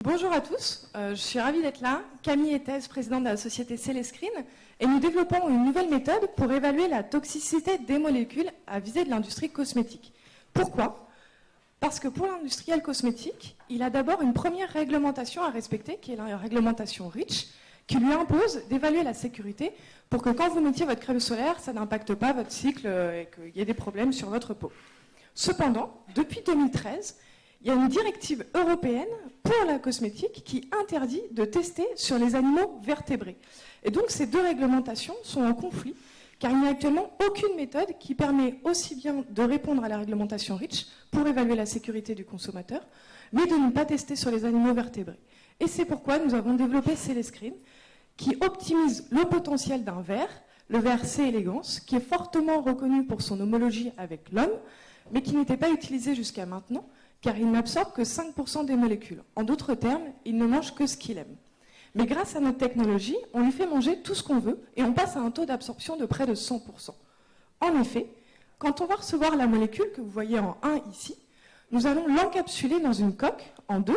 Bonjour à tous, je suis ravie d'être là. Camille Etez, présidente de la société Célescreen, et nous développons une nouvelle méthode pour évaluer la toxicité des molécules à visée de l'industrie cosmétique. Pourquoi ? Parce que pour l'industriel cosmétique, il a d'abord une première réglementation à respecter, qui est la réglementation REACH, qui lui impose d'évaluer la sécurité pour que quand vous mettiez votre crème solaire, ça n'impacte pas votre cycle et qu'il y ait des problèmes sur votre peau. Cependant, depuis 2013, il y a une directive européenne pour la cosmétique qui interdit de tester sur les animaux vertébrés. Et donc ces deux réglementations sont en conflit, car il n'y a actuellement aucune méthode qui permet aussi bien de répondre à la réglementation REACH pour évaluer la sécurité du consommateur, mais de ne pas tester sur les animaux vertébrés. Et c'est pourquoi nous avons développé Célescreen, qui optimise le potentiel d'un verre, le verre C Elegance, qui est fortement reconnu pour son homologie avec l'homme, mais qui n'était pas utilisé jusqu'à maintenant, car il n'absorbe que 5% des molécules. En d'autres termes, il ne mange que ce qu'il aime. Mais grâce à notre technologie, on lui fait manger tout ce qu'on veut et on passe à un taux d'absorption de près de 100%. En effet, quand on va recevoir la molécule que vous voyez en 1 ici, nous allons l'encapsuler dans une coque en 2,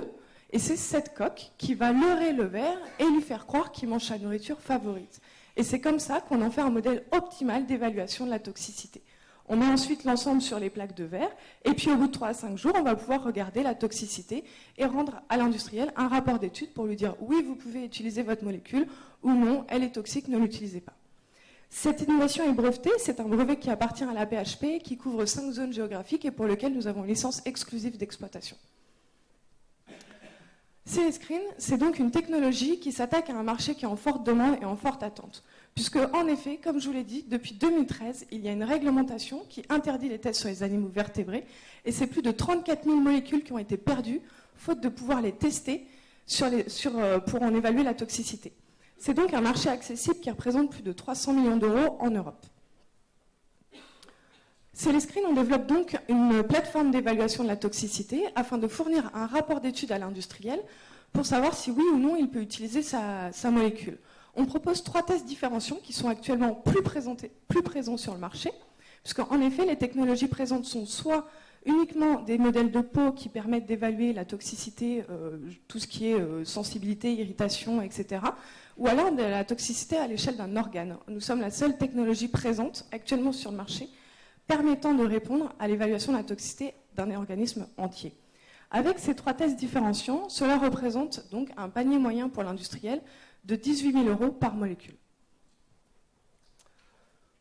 et c'est cette coque qui va leurrer le verre et lui faire croire qu'il mange sa nourriture favorite. Et c'est comme ça qu'on en fait un modèle optimal d'évaluation de la toxicité. On met ensuite l'ensemble sur les plaques de verre, et puis au bout de 3 à 5 jours, on va pouvoir regarder la toxicité et rendre à l'industriel un rapport d'étude pour lui dire « oui, vous pouvez utiliser votre molécule » ou « non, elle est toxique, ne l'utilisez pas ». Cette innovation est brevetée, c'est un brevet qui appartient à la PHP, qui couvre 5 zones géographiques et pour lequel nous avons une licence exclusive d'exploitation. Célescreen, c'est donc une technologie qui s'attaque à un marché qui est en forte demande et en forte attente. Puisque, en effet, comme je vous l'ai dit, depuis 2013, il y a une réglementation qui interdit les tests sur les animaux vertébrés, et c'est plus de 34 000 molécules qui ont été perdues, faute de pouvoir les tester pour en évaluer la toxicité. C'est donc un marché accessible qui représente plus de 300 millions d'euros en Europe. Célescreen, on développe donc une plateforme d'évaluation de la toxicité afin de fournir un rapport d'étude à l'industriel pour savoir si oui ou non il peut utiliser sa molécule. On propose 3 tests différenciants qui sont actuellement plus présents sur le marché, puisqu'en effet, les technologies présentes sont soit uniquement des modèles de peau qui permettent d'évaluer la toxicité, tout ce qui est sensibilité, irritation, etc., ou alors de la toxicité à l'échelle d'un organe. Nous sommes la seule technologie présente actuellement sur le marché permettant de répondre à l'évaluation de la toxicité d'un organisme entier. Avec ces 3 tests différenciants, cela représente donc un panier moyen pour l'industriel de 18 000 € par molécule.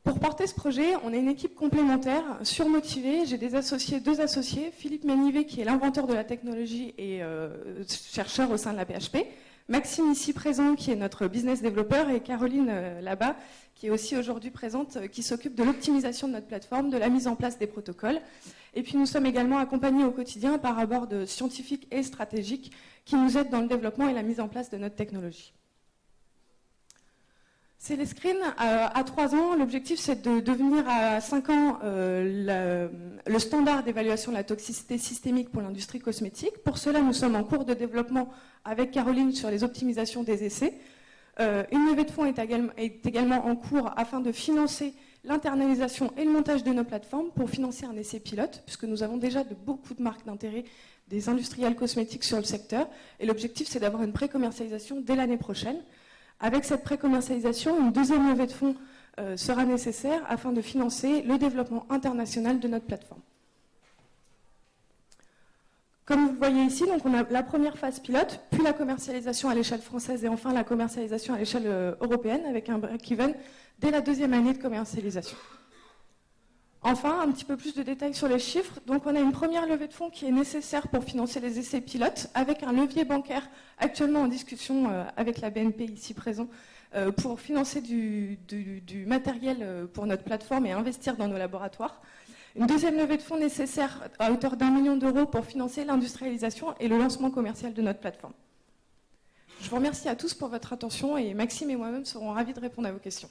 Pour porter ce projet, on a une équipe complémentaire, surmotivée. J'ai 2 associés, Philippe Ménivet, qui est l'inventeur de la technologie et chercheur au sein de la PHP, Maxime, ici présent, qui est notre business développeur, et Caroline, là-bas, qui est aussi aujourd'hui présente, qui s'occupe de l'optimisation de notre plateforme, de la mise en place des protocoles. Et puis nous sommes également accompagnés au quotidien par un board scientifique et stratégique qui nous aide dans le développement et la mise en place de notre technologie. Célescreen, à 3 ans, l'objectif c'est de devenir à 5 ans le standard d'évaluation de la toxicité systémique pour l'industrie cosmétique. Pour cela, nous sommes en cours de développement avec Caroline sur les optimisations des essais. Une levée de fonds est également en cours afin de financer l'internalisation et le montage de nos plateformes pour financer un essai pilote, puisque nous avons déjà beaucoup de marques d'intérêt des industriels cosmétiques sur le secteur. Et l'objectif c'est d'avoir une pré-commercialisation dès l'année prochaine. Avec cette pré-commercialisation, une 2e levée de fonds sera nécessaire afin de financer le développement international de notre plateforme. Comme vous le voyez ici, donc on a la première phase pilote, puis la commercialisation à l'échelle française et enfin la commercialisation à l'échelle européenne avec un break-even dès la 2e année de commercialisation. Enfin, un petit peu plus de détails sur les chiffres. Donc, on a une première levée de fonds qui est nécessaire pour financer les essais pilotes, avec un levier bancaire actuellement en discussion avec la BNP ici présent, pour financer du matériel pour notre plateforme et investir dans nos laboratoires. Une 2e levée de fonds nécessaire à hauteur d'1 million d'euros pour financer l'industrialisation et le lancement commercial de notre plateforme. Je vous remercie à tous pour votre attention et Maxime et moi-même serons ravis de répondre à vos questions.